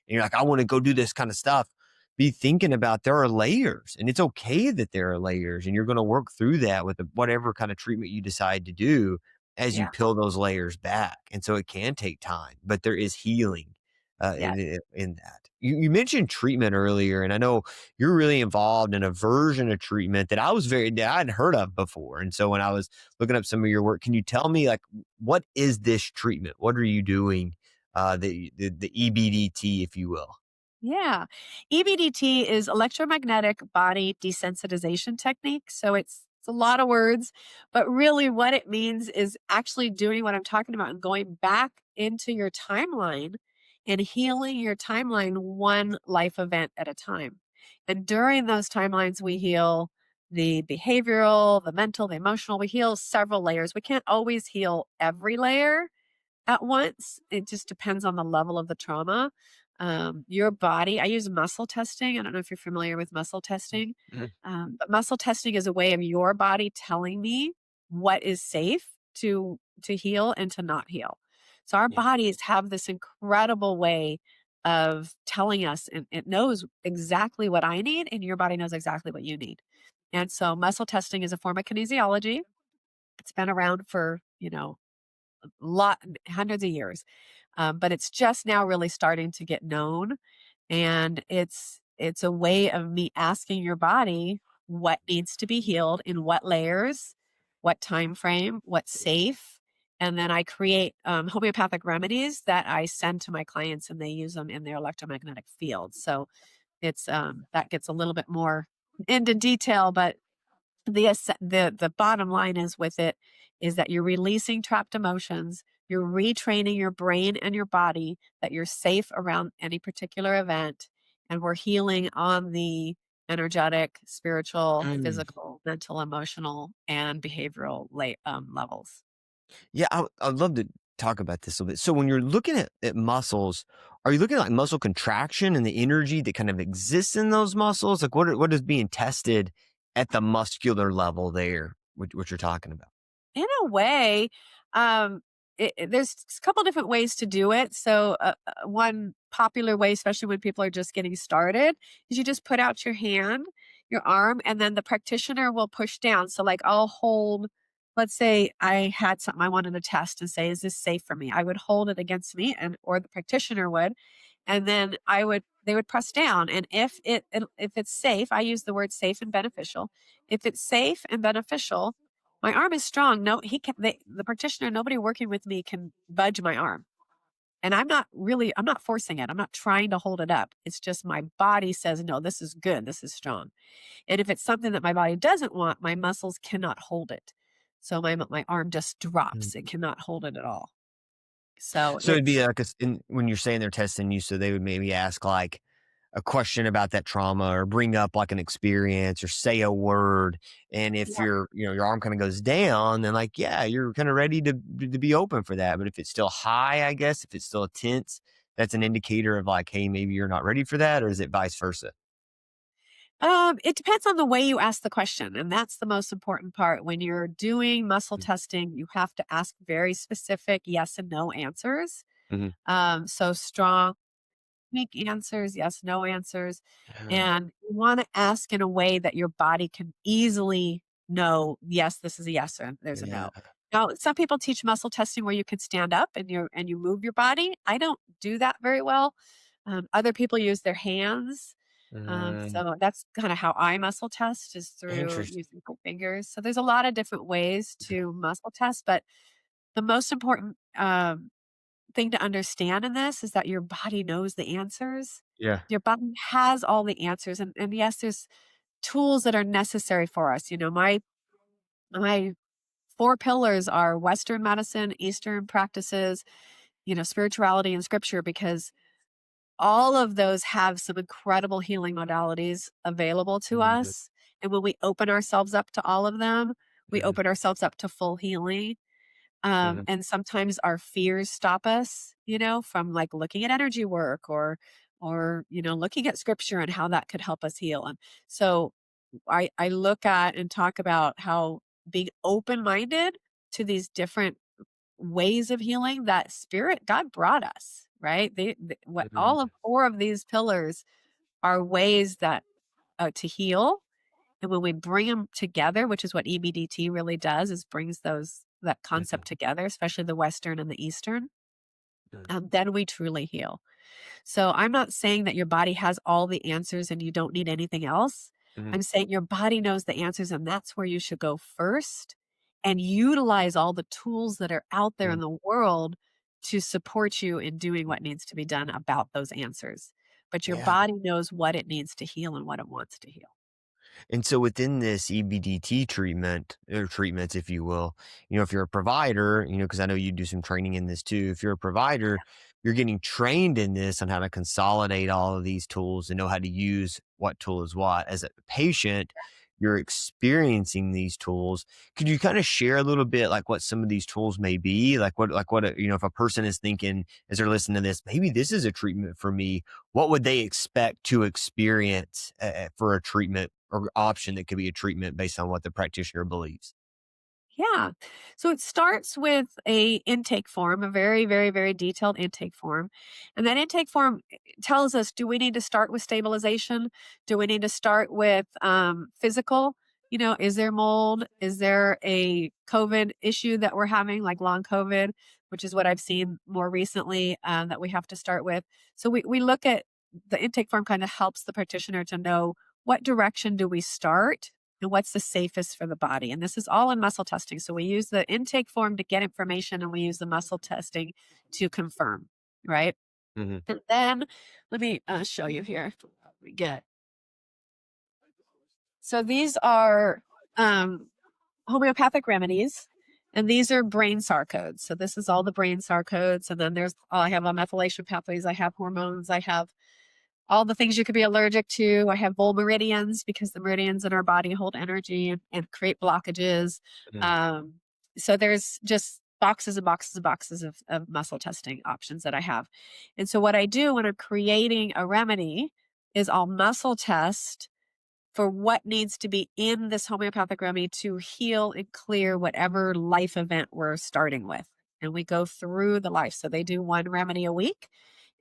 and you're like, I want to go do this kind of stuff, be thinking about there are layers and it's okay that there are layers and you're going to work through that with whatever kind of treatment you decide to do as you Yeah. peel those layers back. And so it can take time, but there is healing Yes. in that. You mentioned treatment earlier, and I know you're really involved in a version of treatment that that I hadn't heard of before. And so when I was looking up some of your work, can you tell me like what is this treatment? What are you doing? The EBDT, if you will. Yeah. EBDT is electromagnetic body desensitization technique. So it's a lot of words, but really what it means is actually doing what I'm talking about and going back into your timeline and healing your timeline one life event at a time. And during those timelines, we heal the behavioral, the mental, the emotional. We heal several layers. We can't always heal every layer at once. It just depends on the level of the trauma. Your body, I use muscle testing. I don't know if you're familiar with muscle testing, Mhm. but muscle testing is a way of your body telling me what is safe to heal and to not heal. So our Yeah. bodies have this incredible way of telling us, and it knows exactly what I need, and your body knows exactly what you need. And so muscle testing is a form of kinesiology. It's been around for, lot hundreds of years. But it's just now really starting to get known, and it's a way of me asking your body what needs to be healed in what layers, what time frame, what's safe, and then I create homeopathic remedies that I send to my clients, and they use them in their electromagnetic field. So it's that gets a little bit more into detail, but the bottom line is with it is that you're releasing trapped emotions, you're retraining your brain and your body that you're safe around any particular event, and we're healing on the energetic, spiritual, Mm. physical, mental, emotional, and behavioral levels. Yeah, I'd love to talk about this a little bit. So when you're looking at muscles, are you looking at like muscle contraction and the energy that kind of exists in those muscles? Like what is being tested at the muscular level there, what you're talking about? In a way, um, there's a couple different ways to do it. So, one popular way, especially when people are just getting started, is you just put out your hand, your arm, and then the practitioner will push down. So, like, I'll hold, let's say I had something I wanted to test and say, is this safe for me? I would hold it against me, and or the practitioner would, and then they would press down. And if it's safe, I use the word safe and beneficial. If it's safe and beneficial, my arm is strong. No, the practitioner, nobody working with me can budge my arm. And I'm not forcing it. I'm not trying to hold it up. It's just my body says, no, this is good. This is strong. And if it's something that my body doesn't want, my muscles cannot hold it. So my arm just drops. It Mm. cannot hold it at all. So So it'd it's be like when you're saying they're testing you, so they would maybe ask like, a question about that trauma or bring up like an experience or say a word. And if Yeah. your, your arm kind of goes down, then like, yeah, you're kind of ready to be open for that. But if it's still high, I guess, if it's still tense, that's an indicator of like, hey, maybe you're not ready for that, or is it vice versa? It depends on the way you ask the question, and that's the most important part. When you're doing muscle Mm-hmm. testing, you have to ask very specific yes and no answers. Mm-hmm. So strong, weak answers, yes, no answers, Yeah. and you want to ask in a way that your body can easily know, yes, this is a yes or there's a Yeah. no. Now, some people teach muscle testing where you can stand up and you move your body. I don't do that very well. Other people use their hands. Mm, So that's kind of how I muscle test is through interesting. using my fingers. So there's a lot of different ways to muscle test, but the most important thing to understand in this is that your body knows the answers. Yeah. Your body has all the answers, and yes, there's tools that are necessary for us. My 4 pillars are Western medicine, Eastern practices, spirituality and scripture, because all of those have some incredible healing modalities available to Mhm, us, and when we open ourselves up to all of them, we mhm, open ourselves up to full healing. mhm, And sometimes our fears stop us, from like looking at energy work or looking at scripture and how that could help us heal. And so I look at and talk about how being open-minded to these different ways of healing that spirit God brought us, right? What mhm, all of 4 of these pillars are ways that to heal, and when we bring them together, which is what EBDT really does, is brings that mhm, concept together, especially the Western and the Eastern, mhm, then we truly heal. So I'm not saying that your body has all the answers and you don't need anything else. mhm, I'm saying your body knows the answers and that's where you should go first and utilize all the tools that are out there in mhm. the world to support you in doing what needs to be done about those answers. But your Yeah. body knows what it needs to heal and what it wants to heal. And so within this EBDT treatment or treatments, if you will, if you're a provider, because I know you do some training in this too. If you're a provider, you're getting trained in this on how to consolidate all of these tools and know how to use what tool is what. As a patient, you're experiencing these tools. Could you kind of share a little bit like what some of these tools may be? If a person is thinking as they're listening to this, maybe this is a treatment for me, what would they expect to experience for a treatment or option that could be a treatment based on what the practitioner believes? Yeah. So it starts with a intake form, a very, very, very detailed intake form. And that intake form tells us, do we need to start with stabilization? Do we need to start with physical? Is there mold? Is there a COVID issue that we're having, like long COVID, which is what I've seen more recently that we have to start with? So we look at the intake form kind of helps the practitioner to know what direction do we start and what's the safest for the body. And this is all in muscle testing. So we use the intake form to get information and we use the muscle testing to confirm, right? Mhm, And then let me show you here. We get so these are homeopathic remedies, and these are brain SAR codes. So this is all the brain SAR codes, and then I have a methylation pathways, I have hormones, I have all the things you could be allergic to. I have bull meridians because the meridians in our body hold energy and create blockages. mhm, Um, so there's just boxes and boxes and boxes of muscle testing options that I have. And so what I do when I'm creating a remedy is I'll muscle test for what needs to be in this homeopathic remedy to heal and clear whatever life event we're starting with. And we go through the life. So they do one remedy a week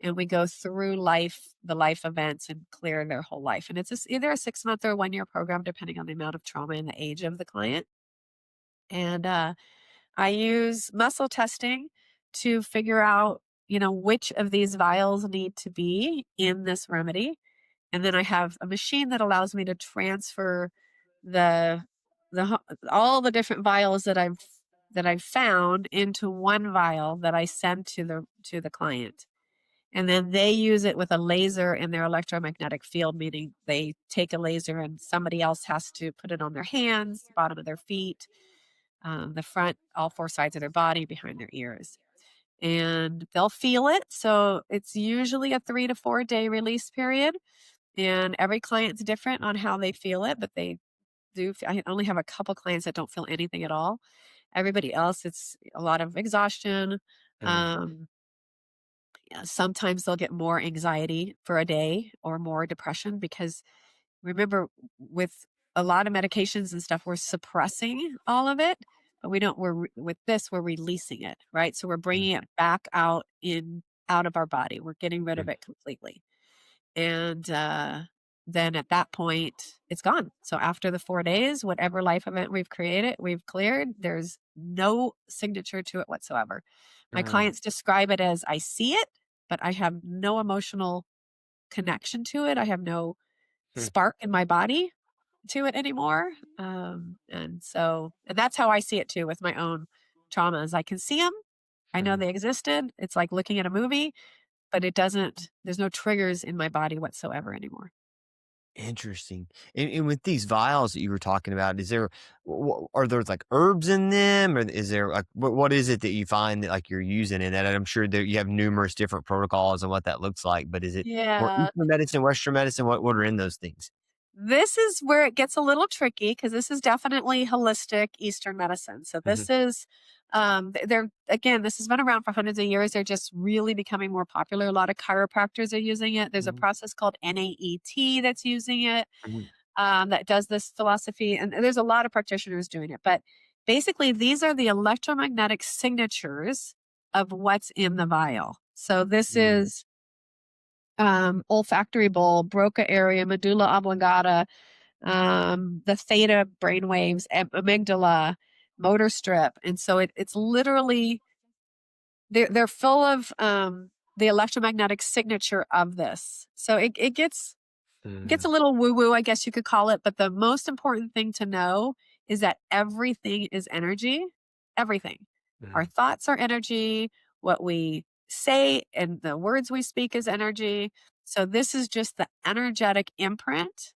and we go through the life events and clear their whole life. And either a 6 month or a 1 year program, depending on the amount of trauma and the age of the client. And I use muscle testing to figure out, which of these vials need to be in this remedy, and then I have a machine that allows me to transfer the all the different vials that I've found into one vial that I send to the client. And then they use it with a laser in their electromagnetic field, meaning they take a laser and somebody else has to put it on their hands, bottom of their feet, the front, all 4 sides of their body, behind their ears. and they'll feel it. So it's usually a 3 to 4 day release period. And every client's different on how they feel it, but they do. I only have a couple clients that don't feel anything at all. Everybody else, it's a lot of exhaustion. Mm, Um, yeah, sometimes they'll get more anxiety for a day or more depression because remember, with a lot of medications and stuff, we're suppressing all of it, but we don't. With this, we're releasing it, right? So we're mm, bringing it back out of our body. We're getting rid of mm, it completely. And, then at that point, it's gone. So after the 4 days, whatever life event we've cleared, there's no signature to it whatsoever. My mm, clients describe it as, "I see it, but I have no emotional connection to it. I have no mm, spark in my body to it anymore." And that's how I see it too with my own traumas. I can see them. I know mm. they existed. It's like looking at a movie, but there's no triggers in my body whatsoever anymore. Interesting. And with these vials that you were talking about, is there are there like herbs in them, or is there like what is it that you find that like you're using in that? And I'm sure that you have numerous different protocols and what that looks like, but is it more Yeah. Eastern medicine, Western medicine? What are in those things? This is where it gets a little tricky because this is definitely holistic Eastern medicine. So Hmm. this is, they're again, this has been around for hundreds of years. They're just really becoming more popular. A lot of chiropractors are using it. There's a Hmm. process called NAET that's using it, Hmm. that does this philosophy, and there's a lot of practitioners doing it. But basically, these are the electromagnetic signatures of what's in the vial. So this is olfactory bulb, Broca area, medulla oblongata, the theta brainwaves, amygdala, motor strip. And so it's literally they're full of the electromagnetic signature of this. So it gets a little woo woo, I guess you could call it. But the most important thing to know is that everything is energy. Everything. Our Hmm. thoughts are energy. What we say and the words we speak is energy. So this is just the energetic imprint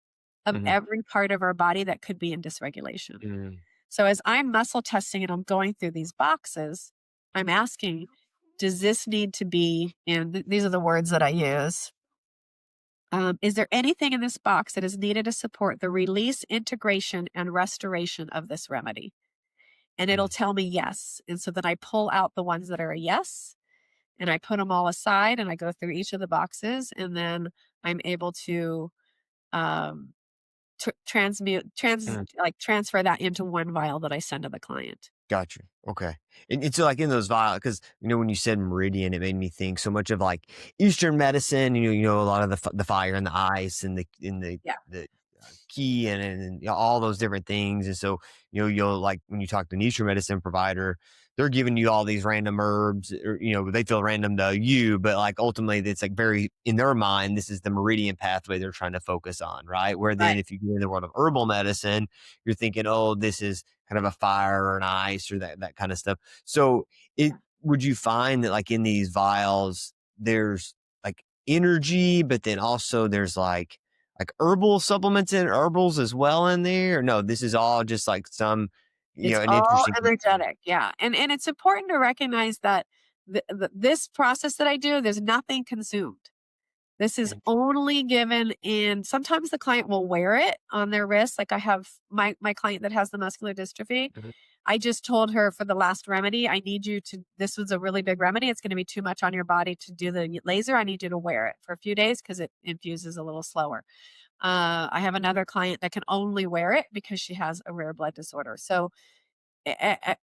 of Hmm. every part of our body that could be in dysregulation. Hmm. So as I'm muscle testing and I'm going through these boxes, I'm asking, does this need to be in? These are the words that I use. Is there anything in this box that is needed to support the release, integration, and restoration of this remedy? And it'll Hmm. tell me yes. And so then I pull out the ones that are a yes and I put them all aside and I go through each of the boxes. And then I'm able to um, transfer that into one vial that I send to the client. Gotcha. Okay. And so, like in those vials, because when you said meridian, it made me think so much of like Eastern medicine. A lot of the fire and the ice and Yeah. the key and all those different things. And so, you'll like when you talk to an Eastern medicine provider, they're giving you all these random herbs, or they feel random to you, but like ultimately, it's like very in their mind, this is the meridian pathway they're trying to focus on, right? Where then, Right. if you get in the world of herbal medicine, you're thinking, oh, this is kind of a fire or an ice or that kind of stuff. So it would you find that like in these vials, there's like energy, but then also there's like herbal supplements and herbals as well in there? Or no, this is all just like some, It's an all interesting. energetic, yeah, and it's important to recognize that this process that I do, there's nothing consumed. This is only given in sometimes the client will wear it on their wrist, like I have my client that has the muscular dystrophy. Mhm. I just told her for the last remedy, I need you to this was a really big remedy, it's gonna be too much on your body to do the laser, I need you to wear it for a few days because it infuses a little slower. I have another client that can only wear it because she has a rare blood disorder. So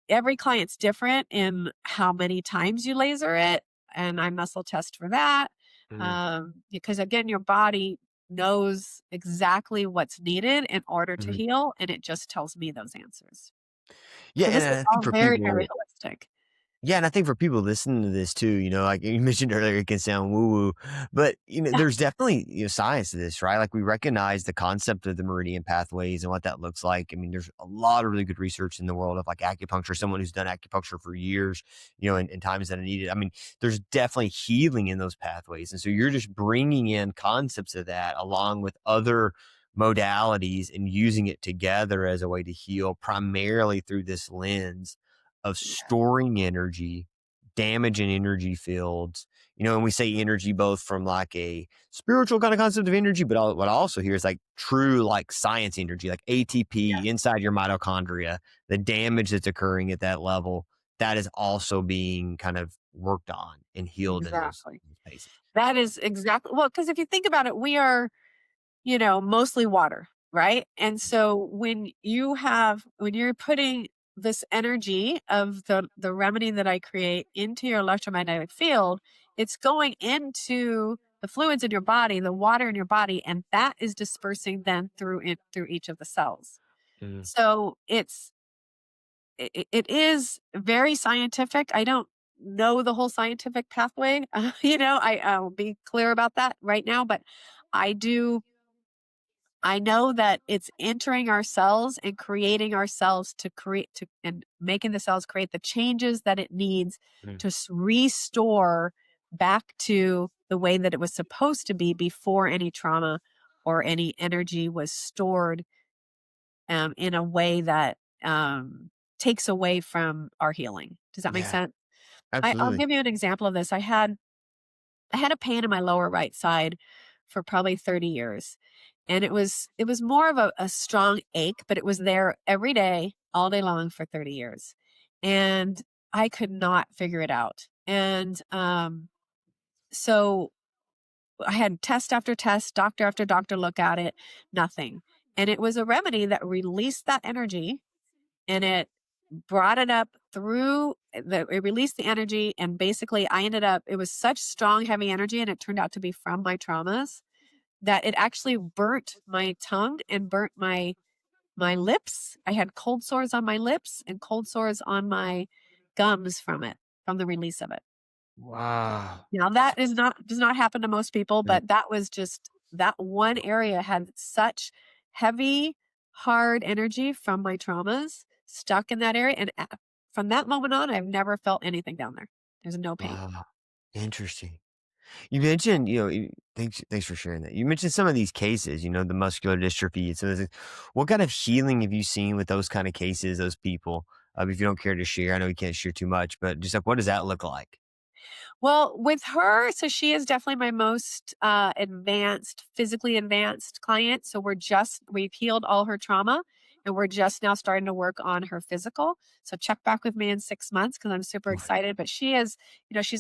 every client's different in how many times you laser it, and I muscle test for that. Mhm. Because again, your body knows exactly what's needed in order to Mhm. heal, and it just tells me those answers. Yeah, So and this is I think all for very, very people. holistic. Yeah, and I think for people listening to this too, like you mentioned earlier, it can sound woo woo, but Yeah, there's definitely science to this, right? Like we recognize the concept of the meridian pathways and what that looks like. I mean, there's a lot of really good research in the world of like acupuncture. Someone who's done acupuncture for years, in times that are needed. I mean, there's definitely healing in those pathways, and so you're just bringing in concepts of that along with other modalities and using it together as a way to heal, primarily through this lens of yeah, storing energy, damage in energy fields, and we say energy both from like a spiritual kind of concept of energy, but what I also hear is like true like science energy, like ATP inside your mitochondria, the damage that's occurring at that level, that is also being kind of worked on and healed in those Exactly. spaces. That is exactly well, because if you think about it, we are, mostly water, right? And so when you're putting this energy of the remedy that I create into your electromagnetic field, it's going into the fluids in your body, the water in your body, and that is dispersing then through each of the cells. Mm, So it is very scientific. I don't know the whole scientific pathway. I'll be clear about that right now, but I do I know that it's entering our cells and creating our cells and making the cells create the changes that it needs mm, to restore back to the way that it was supposed to be before any trauma or any energy was stored in a way that takes away from our healing. Does that make yeah, sense? I'll absolutely. give you an example of this. I had a pain in my lower right side for probably 30 years. And it was more of a strong ache, but it was there every day, all day long for 30 years. And I could not figure it out. And so I had test after test, doctor after doctor look at it, nothing. And it was a remedy that released that energy and it brought it up it released the energy. And basically it was such strong, heavy energy. And it turned out to be from my traumas that it actually burnt my tongue and burnt my lips. I had cold sores on my lips and cold sores on my gums from the release of it. Wow. Now that is not does not happen to most people, but that was just that one area had such heavy, hard energy from my traumas stuck in that area. And from that moment on, I've never felt anything down there. There's no pain. Wow. Interesting. You mentioned, thanks for sharing that. You mentioned some of these cases, the muscular dystrophy and some of those things. What kind of healing have you seen with those kind of cases, those people? If you don't care to share, I know you can't share too much, but just like, what does that look like? Well, with her, so she is definitely my most physically advanced client. So we've healed all her trauma and we're just now starting to work on her physical. So check back with me in 6 months because I'm super Right. excited. But she's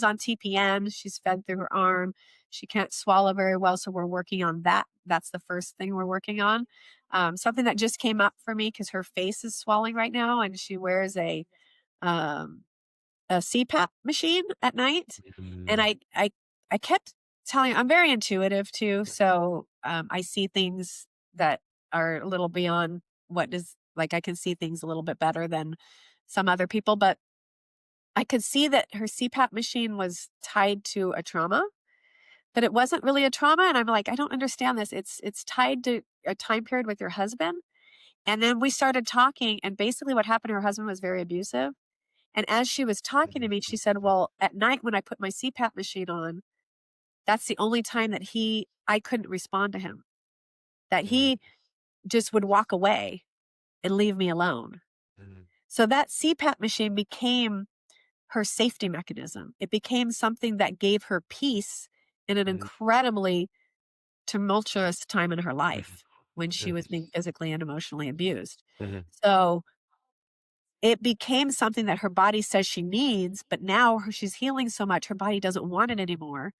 on TPN, she's fed through her arm. She can't swallow very well. So we're working on that. That's the first thing we're working on. Something that just came up for me because her face is swelling right now and she wears um, a CPAP machine at night, and Mm, I kept telling I'm very intuitive too, so, I see things that are a little beyond what is like, I can see things a little bit better than some other people, but I could see that her CPAP machine was tied to a trauma, but it wasn't really a trauma, and I'm like, "I don't understand this. It's tied to a time period with your husband?" And then we started talking, and basically what happened, her husband was very abusive, and as she was talking to mhm, me, she said, "Well, at night when I put my CPAP machine on, that's the only time that I couldn't respond to him, that mhm, he just would walk away and leave me alone." mhm, So that CPAP machine became her safety mechanism. It became something that gave her peace in an mhm, incredibly tumultuous time in her mhm, life when she mhm, was being physically and emotionally abused. mhm, So it became something that her body says she needs, but now she's healing so much, her body doesn't want it anymore.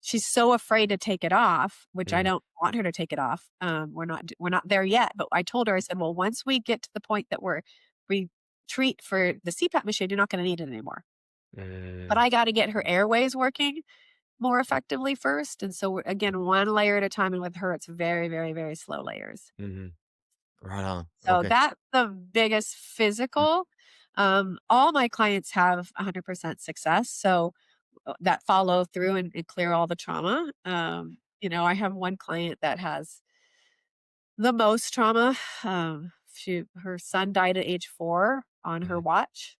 She's so afraid to take it off, which I mhm, don't want her to take it off. We're not there yet, but I told her, I said, "Well, once we get to the point that we treat for the CPAP machine, you're not gonna need it anymore. But mhm, I gotta get her airways working more effectively first." And so again, one layer at a time, and with her, it's very, very, very slow layers. mhm. Right on. So Okay. that's the biggest physical. All my clients have 100% success. So that follow through and clear all the trauma. I have one client that has the most trauma. Her son died at age 4 on her Mhm, watch.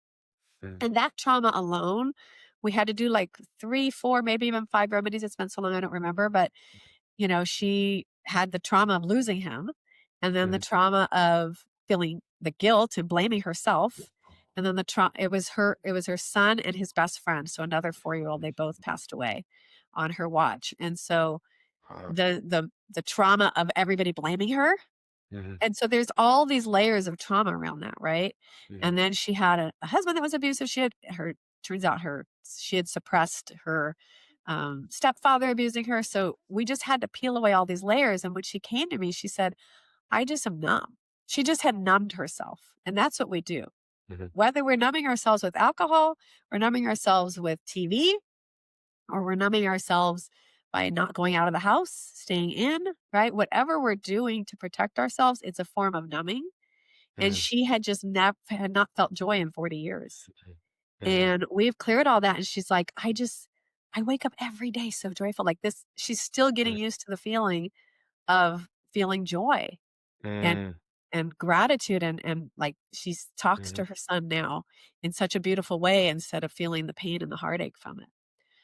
mhm, And that trauma alone, we had to do like 3, 4, maybe even 5 remedies. It's been so long, I don't remember. But, she had the trauma of losing him and then the mhm, trauma of feeling the guilt and blaming herself. And then it was her son and his best friend, so another 4-year-old, they both passed away on her watch. And so Uh, the trauma of everybody blaming her, mhm, and so there's all these layers of trauma around that, right? mhm, And then she had a husband that was abusive. Turns out she had suppressed her stepfather abusing her. So we just had to peel away all these layers. And when she came to me, she said, I just am numb. She just had numbed herself. And that's what we do. mhm, Whether we're numbing ourselves with alcohol, or numbing ourselves with TV, or we're numbing ourselves by not going out of the house, staying in, right? Whatever we're doing to protect ourselves, it's a form of numbing. And mhm, she had just had not felt joy in 40 years. mhm, And we've cleared all that. And she's like, I wake up every day so joyful. Like this, she's still getting mhm, used to the feeling of feeling joy and mhm, gratitude, and like talks mhm, to her son now in such a beautiful way instead of feeling the pain and the heartache from it.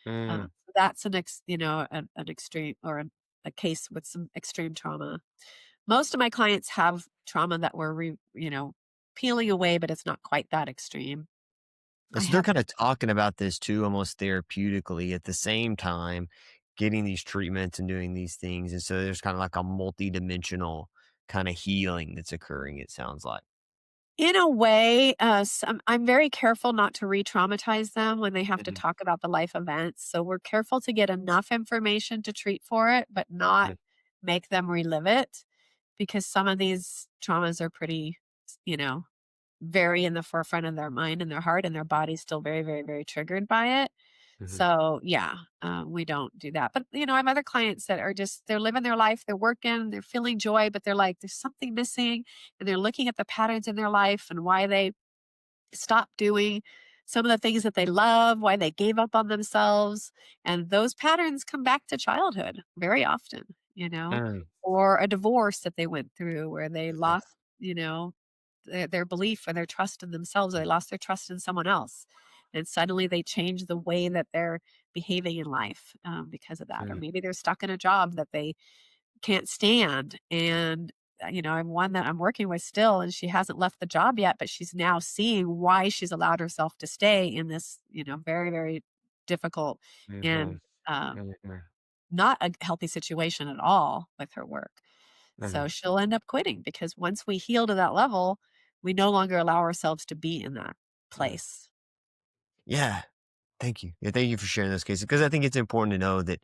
mhm. That's an extreme, or a case with some extreme trauma. Most of my clients have trauma that we're peeling away, but it's not quite that extreme. I So they're have kind of talking about this too, almost therapeutically at the same time, getting these treatments and doing these things. And so there's kind of like a multi-dimensional kind of healing that's occurring, it sounds like. In a way, I'm very careful not to re-traumatize them when they have to Mhm, talk about the life events. So we're careful to get enough information to treat for it, but not mhm, make them relive it, because some of these traumas are pretty, you know, very in the forefront of their mind and their heart, and their body's still very, very, very triggered by it. mhm, So yeah, we don't do that. But I have other clients that are they're living their life, they're working, they're feeling joy, but they're like, there's something missing, and they're looking at the patterns in their life and why they stopped doing some of the things that they love, why they gave up on themselves. And those patterns come back to childhood very often, mm, or a divorce that they went through where they mhm, lost, their belief and their trust in themselves, or they lost their trust in someone else. And suddenly they change the way that they're behaving in life because of that. Or mhm, maybe they're stuck in a job that they can't stand. And, I'm one that I'm working with still, and she hasn't left the job yet, but she's now seeing why she's allowed herself to stay in this, very, very difficult and mhm, um, mhm, not a healthy situation at all with her work. mhm, So she'll end up quitting because once we heal to that level, we no longer allow ourselves to be in that mhm. place. Yeah. Thank you. Yeah, thank you for sharing those cases because I think it's important to know that,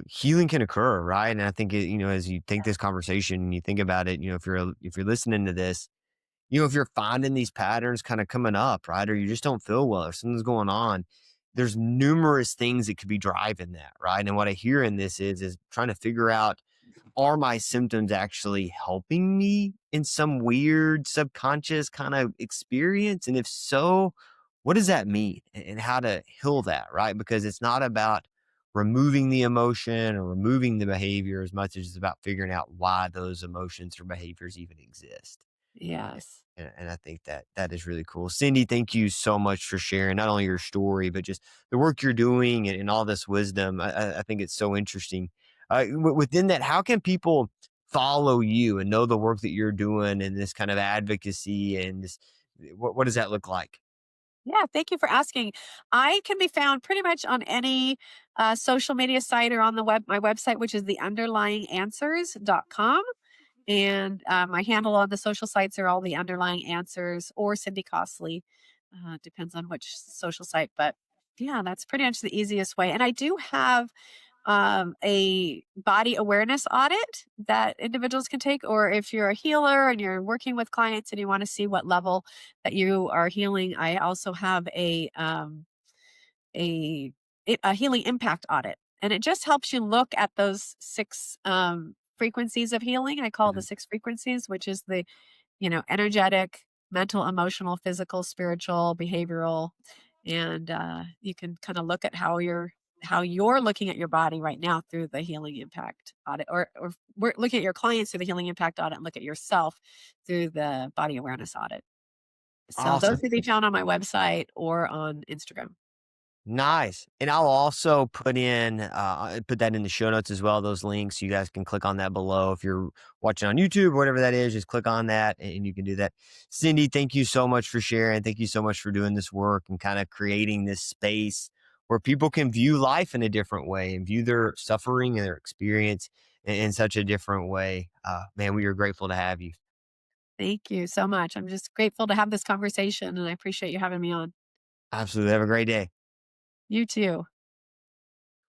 healing can occur, right? And I think as you take this conversation and you think about it, if you're listening to this, if you're finding these patterns kind of coming up, right, or you just don't feel well, or something's going on, there's numerous things that could be driving that, right? And what I hear in this is trying to figure out, are my symptoms actually helping me in some weird subconscious kind of experience? And if so, what does that mean and how to heal that, right? Because it's not about removing the emotion or removing the behavior as much as it's about figuring out why those emotions or behaviors even exist. Yes. And I think that that is really cool. Cindy, thank you so much for sharing not only your story, but just the work you're doing and all this wisdom. I think it's so interesting. Within that, how can people follow you and know the work that you're doing and this kind of advocacy and this, what does that look like? Yeah, thank you for asking. I can be found pretty much on any social media site, or on my website, which is theunderlyinganswers.com. And my handle on the social sites are all the underlying answers, or Cindy Costley. Depends on which social site. But yeah, that's pretty much the easiest way. And I do have a body awareness audit that individuals can take, or if you're a healer and you're working with clients and you want to see what level that you are healing, I also have a a healing impact audit, and it just helps you look at those six frequencies of healing. I call it the Mhm. six frequencies, which is the energetic, mental, emotional, physical, spiritual, behavioral. And you can kind of look at how you're looking at your body right now through the healing impact audit, or we're looking at your clients through the healing impact audit, and look at yourself through the body awareness audit. So those Awesome. can be found on my website or on Instagram. Nice. And I'll also put that in the show notes as well, those links. You guys can click on that below. If you're watching on YouTube or whatever that is, just click on that and you can do that. Cindy, thank you so much for sharing. Thank you so much for doing this work and kind of creating this space where people can view life in a different way and view their suffering and their experience in such a different way. Man, we are grateful to have you. Thank you so much. I'm just grateful to have this conversation and I appreciate you having me on. Absolutely. Have a great day. You too.